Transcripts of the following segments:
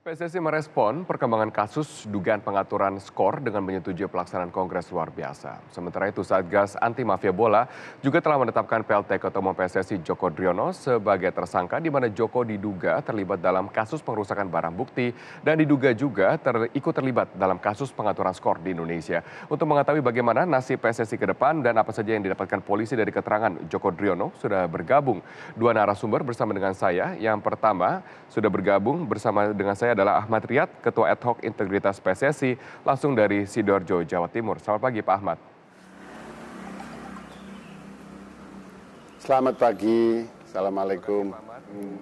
PSSI merespon perkembangan kasus dugaan pengaturan skor dengan menyetujui pelaksanaan kongres luar biasa. Sementara itu Satgas Anti Mafia Bola juga telah menetapkan PLT Ketua Umum PSSI Joko Driono sebagai tersangka di mana Joko diduga terlibat dalam kasus pengerusakan barang bukti dan diduga juga ikut terlibat dalam kasus pengaturan skor di Indonesia. Untuk mengetahui bagaimana nasib PSSI ke depan dan apa saja yang didapatkan polisi dari keterangan Joko Driono, sudah bergabung dua narasumber bersama dengan saya. Yang pertama sudah bergabung bersama dengan saya adalah Ahmad Riyad, Ketua Ad Hoc Integritas PSSI, langsung dari Sidoarjo, Jawa Timur. Selamat pagi, Pak Ahmad. Selamat pagi, Assalamualaikum.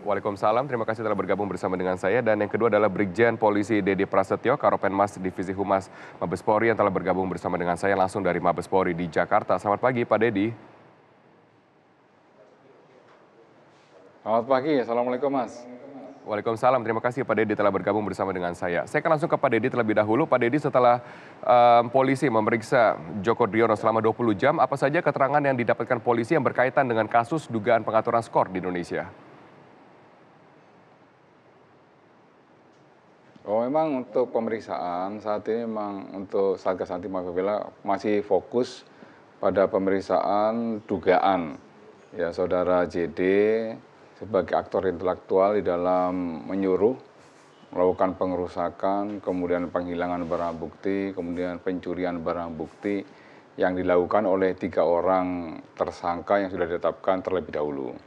Waalaikumsalam, terima kasih telah bergabung bersama dengan saya. Dan yang kedua adalah Brigjen Polisi Dedi Prasetyo, Karopenmas Divisi Humas Mabes Polri yang telah bergabung bersama dengan saya langsung dari Mabes Polri di Jakarta. Selamat pagi, Pak Dedi. Selamat pagi, Assalamualaikum Mas. Waalaikumsalam, terima kasih Pak Dedi telah bergabung bersama dengan saya. Saya akan langsung ke Pak Dedi terlebih dahulu. Pak Dedi, setelah polisi memeriksa Joko Driono selama 20 jam, apa saja keterangan yang didapatkan polisi yang berkaitan dengan kasus dugaan pengaturan skor di Indonesia? Memang untuk pemeriksaan saat ini memang untuk Satgas Anti Mafia Bola masih fokus pada pemeriksaan dugaan ya saudara JD sebagai aktor intelektual di dalam menyuruh melakukan pengerusakan, kemudian penghilangan barang bukti, kemudian pencurian barang bukti yang dilakukan oleh 3 orang tersangka yang sudah ditetapkan terlebih dahulu.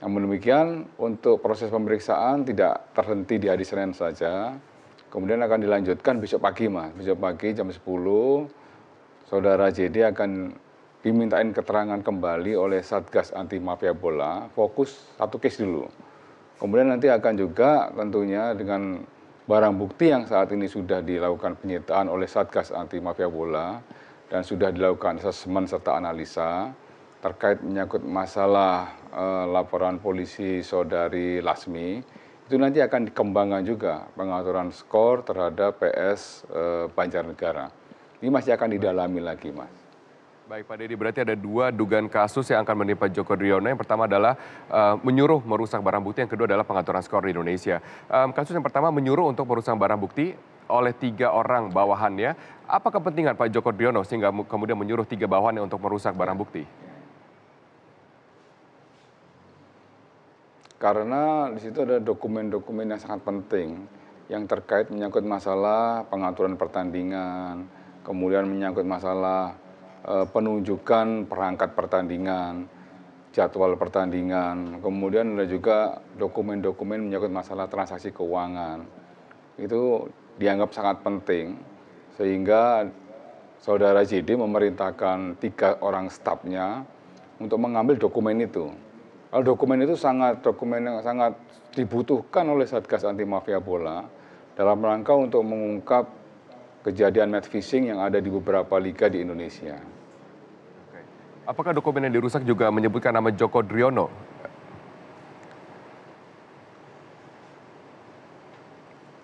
Namun demikian, untuk proses pemeriksaan tidak terhenti di hari Senin saja, kemudian akan dilanjutkan besok pagi, Mas. Besok pagi jam 10, saudara JD akan dimintain keterangan kembali oleh Satgas Anti Mafia Bola, fokus satu case dulu. Kemudian nanti akan juga tentunya dengan barang bukti yang saat ini sudah dilakukan penyitaan oleh Satgas Anti Mafia Bola dan sudah dilakukan asesmen serta analisa terkait menyangkut masalah laporan polisi saudari Lasmi, itu nanti akan dikembangkan juga pengaturan skor terhadap PS Banjarnegara. Ini masih akan didalami lagi, Mas. Baik Pak Dedi, berarti ada 2 dugaan kasus yang akan menimpa Joko Driono. Yang pertama adalah menyuruh merusak barang bukti, yang kedua adalah pengaturan skor di Indonesia. Kasus yang pertama menyuruh untuk merusak barang bukti oleh 3 orang bawahannya. Apa kepentingan Pak Joko Driono sehingga kemudian menyuruh 3 bawahannya untuk merusak barang bukti? Karena di situ ada dokumen-dokumen yang sangat penting yang terkait menyangkut masalah pengaturan pertandingan, kemudian menyangkut masalah penunjukan perangkat pertandingan, jadwal pertandingan, kemudian ada juga dokumen-dokumen menyangkut masalah transaksi keuangan. Itu dianggap sangat penting, sehingga saudara JD memerintahkan 3 orang stafnya untuk mengambil dokumen itu. Kalau dokumen itu dokumen yang sangat dibutuhkan oleh Satgas Anti Mafia Bola dalam rangka untuk mengungkap kejadian match fixing yang ada di beberapa liga di Indonesia. Apakah dokumen yang dirusak juga menyebutkan nama Joko Driono?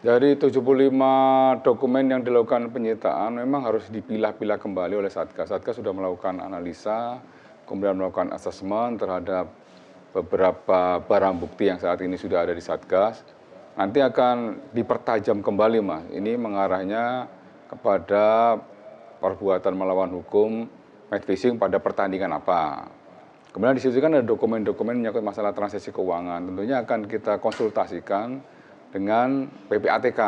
Dari 75 dokumen yang dilakukan penyitaan memang harus dipilah-pilah kembali oleh Satgas. Satgas sudah melakukan analisa, kemudian melakukan asesmen terhadap beberapa barang bukti yang saat ini sudah ada di Satgas. Nanti akan dipertajam kembali, Mas. Ini mengarahnya kepada perbuatan melawan hukum, match fixing pada pertandingan apa. Kemudian di situ kan ada dokumen-dokumen menyangkut masalah transaksi keuangan. Tentunya akan kita konsultasikan dengan PPATK.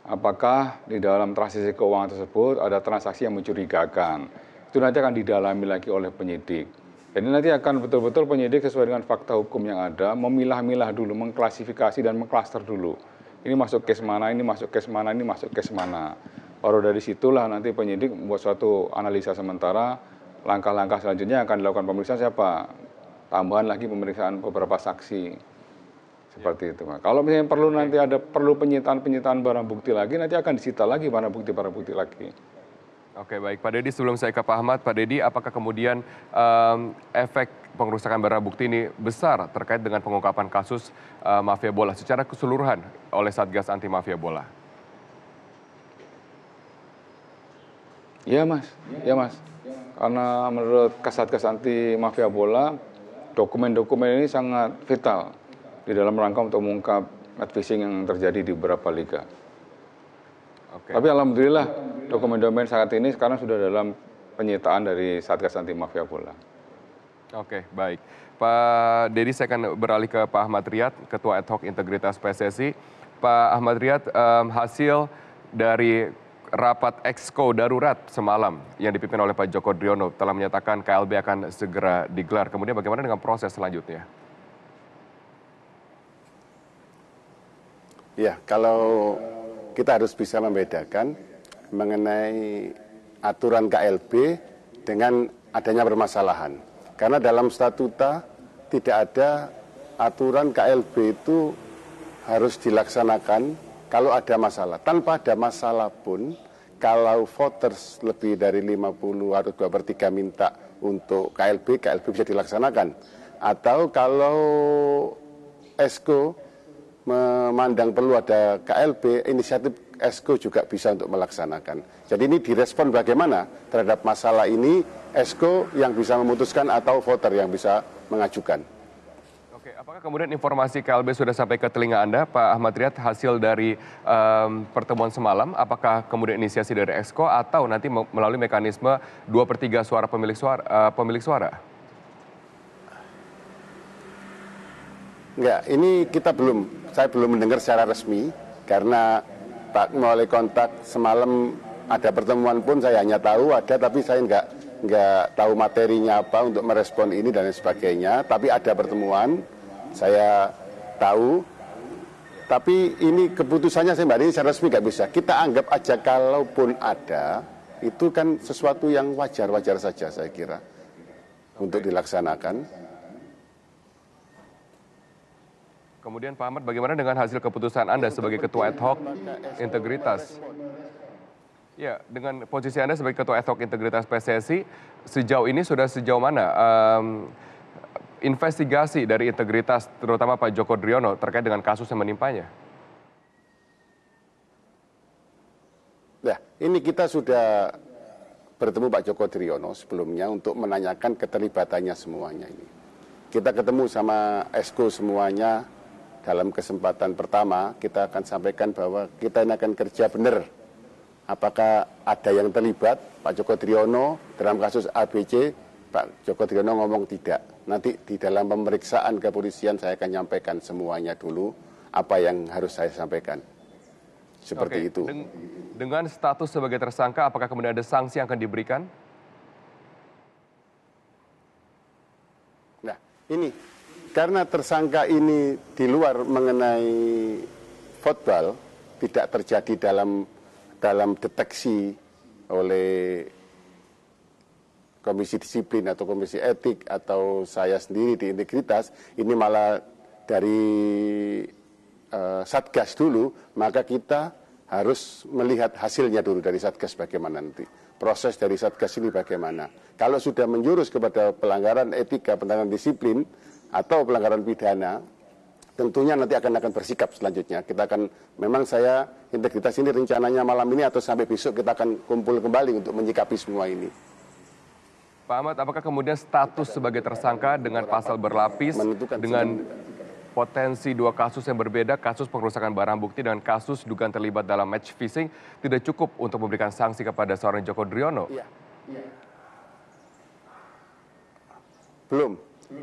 Apakah di dalam transaksi keuangan tersebut ada transaksi yang mencurigakan. Itu nanti akan didalami lagi oleh penyidik. Jadi nanti akan betul-betul penyidik sesuai dengan fakta hukum yang ada, memilah-milah dulu, mengklasifikasi dan mengklaster dulu. Ini masuk case mana, ini masuk case mana, ini masuk case mana. Baru dari situlah nanti penyidik membuat suatu analisa sementara, langkah-langkah selanjutnya akan dilakukan pemeriksaan siapa. Tambahan lagi pemeriksaan beberapa saksi. Seperti itu, Mas. Kalau misalnya perlu penyitaan barang bukti lagi, nanti akan disita lagi barang bukti lagi. Oke, baik Pak Dedi, sebelum saya ke Pak Ahmad, Pak Dedi, apakah kemudian efek pengerusakan barang bukti ini besar terkait dengan pengungkapan kasus mafia bola secara keseluruhan oleh Satgas Anti Mafia Bola? Iya, Mas. Karena menurut Satgas Anti Mafia Bola, dokumen-dokumen ini sangat vital di dalam rangka untuk mengungkap match fixing yang terjadi di beberapa liga. Oke. Tapi alhamdulillah dokumen-dokumen saat ini sekarang sudah dalam penyitaan dari Satgas Anti Mafia Bola. Oke, baik. Pak Dedi, saya akan beralih ke Pak Ahmad Riyad, Ketua Ad Hoc Integritas PSSI. Pak Ahmad Riyad, hasil dari rapat Exco darurat semalam yang dipimpin oleh Pak Joko Driono telah menyatakan KLB akan segera digelar. Kemudian bagaimana dengan proses selanjutnya? Ya, kalau kita harus bisa membedakan mengenai aturan KLB dengan adanya permasalahan. Karena dalam statuta tidak ada aturan KLB itu harus dilaksanakan kalau ada masalah. Tanpa ada masalah pun, kalau voters lebih dari 50 atau 2/3 minta untuk KLB bisa dilaksanakan. Atau kalau Exco memandang perlu ada KLB, inisiatif Exco juga bisa untuk melaksanakan. Jadi ini direspon bagaimana terhadap masalah ini, Exco yang bisa memutuskan atau voter yang bisa mengajukan. Oke, apakah kemudian informasi KLB sudah sampai ke telinga Anda, Pak Ahmad Riyad, hasil dari pertemuan semalam? Apakah kemudian inisiasi dari Exco atau nanti melalui mekanisme 2/3 suara pemilik suara? Enggak, ini saya belum mendengar secara resmi karena Pak melalui kontak semalam ada pertemuan pun saya hanya tahu ada, tapi saya enggak tahu materinya apa untuk merespon ini dan lain sebagainya. Tapi ada pertemuan, saya tahu. Tapi ini keputusannya saya ini secara resmi nggak bisa. Kita anggap aja kalaupun ada, itu kan sesuatu yang wajar-wajar saja saya kira untuk dilaksanakan. Kemudian Pak Ahmad, bagaimana dengan hasil keputusan Anda sebagai Ketua Ad Hoc Integritas? Ya, dengan posisi Anda sebagai Ketua Ad Hoc Integritas PSSI, sejauh ini sudah sejauh mana investigasi dari integritas, terutama Pak Joko Driono, terkait dengan kasus yang menimpanya? Nah, ini kita sudah bertemu Pak Joko Driono sebelumnya untuk menanyakan keterlibatannya semuanya ini. Kita ketemu sama Exco semuanya. Dalam kesempatan pertama, kita akan sampaikan bahwa kita ini akan kerja benar. Apakah ada yang terlibat, Pak Joko Driono, dalam kasus ABC, Pak Joko Driono ngomong tidak. Nanti di dalam pemeriksaan kepolisian saya akan nyampaikan semuanya dulu, apa yang harus saya sampaikan. Seperti itu. Dengan status sebagai tersangka, apakah kemudian ada sanksi yang akan diberikan? Nah, ini. Karena tersangka ini di luar mengenai football tidak terjadi dalam deteksi oleh komisi disiplin atau komisi etik atau saya sendiri di integritas, ini malah dari Satgas dulu, maka kita harus melihat hasilnya dulu dari Satgas bagaimana nanti. Proses dari Satgas ini bagaimana. Kalau sudah menjurus kepada pelanggaran etika, pelanggaran disiplin, atau pelanggaran pidana, tentunya nanti akan bersikap selanjutnya. Memang saya integritas ini rencananya malam ini atau sampai besok kita akan kumpul kembali untuk menyikapi semua ini. Pak Ahmad, apakah kemudian status sebagai tersangka dengan pasal berlapis, dengan potensi dua kasus yang berbeda, kasus pengerusakan barang bukti dan kasus dugaan terlibat dalam match fixing, tidak cukup untuk memberikan sanksi kepada seorang Joko Driono? Iya. Belum.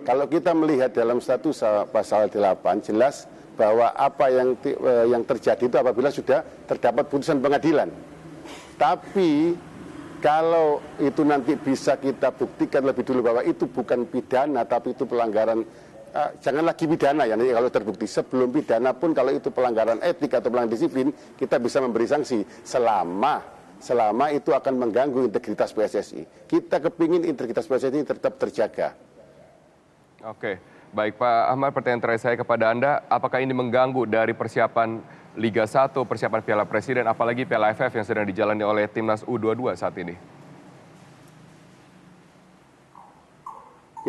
Kalau kita melihat dalam status pasal 8, jelas bahwa apa yang terjadi itu apabila sudah terdapat putusan pengadilan. Tapi kalau itu nanti bisa kita buktikan lebih dulu bahwa itu bukan pidana, tapi itu pelanggaran, jangan lagi pidana ya, nanti kalau terbukti. Sebelum pidana pun kalau itu pelanggaran etik atau pelanggaran disiplin, kita bisa memberi sanksi selama itu akan mengganggu integritas PSSI. Kita kepingin integritas PSSI tetap terjaga. Oke, baik Pak Ahmad, pertanyaan terakhir saya kepada Anda, apakah ini mengganggu dari persiapan Liga 1, persiapan Piala Presiden, apalagi Piala AFF yang sedang dijalani oleh Timnas U22 saat ini?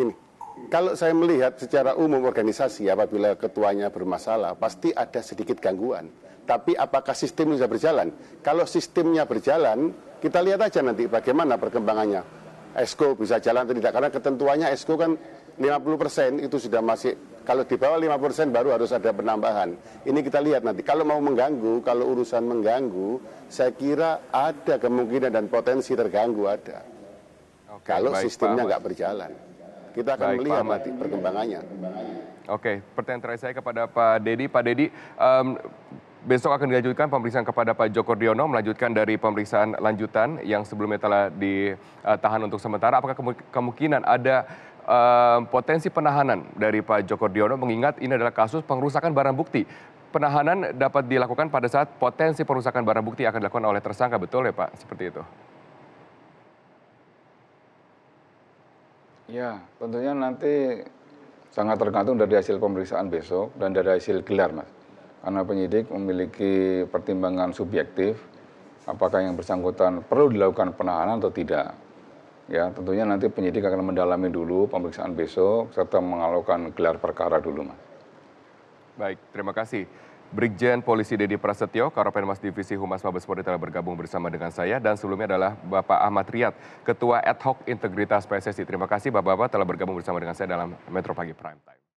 Ini, kalau saya melihat secara umum organisasi apabila ketuanya bermasalah, pasti ada sedikit gangguan. Tapi apakah sistem bisa berjalan? Kalau sistemnya berjalan, kita lihat aja nanti bagaimana perkembangannya. Exco bisa jalan atau tidak, karena ketentuannya Exco kan 50% itu sudah masih, kalau di bawah 5% baru harus ada penambahan. Ini kita lihat nanti, kalau mau mengganggu, kalau urusan mengganggu, saya kira ada kemungkinan dan potensi terganggu ada. Oke, Kalau baik, sistemnya Pak nggak berjalan. Kita akan Baik, Pak melihat Ahmad. nanti perkembangannya. Oke, pertanyaan terakhir saya kepada Pak Dedi. Pak Dedi, besok akan dilanjutkan pemeriksaan kepada Pak Joko Driono, melanjutkan dari pemeriksaan lanjutan yang sebelumnya telah ditahan untuk sementara. Apakah kemungkinan ada potensi penahanan dari Pak Joko Driono, mengingat ini adalah kasus pengerusakan barang bukti? Penahanan dapat dilakukan pada saat potensi perusakan barang bukti akan dilakukan oleh tersangka, betul ya Pak? Seperti itu. Ya, tentunya nanti sangat tergantung dari hasil pemeriksaan besok dan dari hasil gelar, Mas. Karena penyidik memiliki pertimbangan subjektif, apakah yang bersangkutan perlu dilakukan penahanan atau tidak. Ya, tentunya nanti penyidik akan mendalami dulu pemeriksaan besok, serta mengalukan gelar perkara dulu, Mas. Baik, terima kasih. Brigjen Polisi Dedi Prasetyo, Karopenmas Divisi Humas Mabes Polri telah bergabung bersama dengan saya, dan sebelumnya adalah Bapak Ahmad Riyad, Ketua Ad Hoc Integritas PSSI. Terima kasih Bapak-Bapak telah bergabung bersama dengan saya dalam Metro Pagi Prime Time.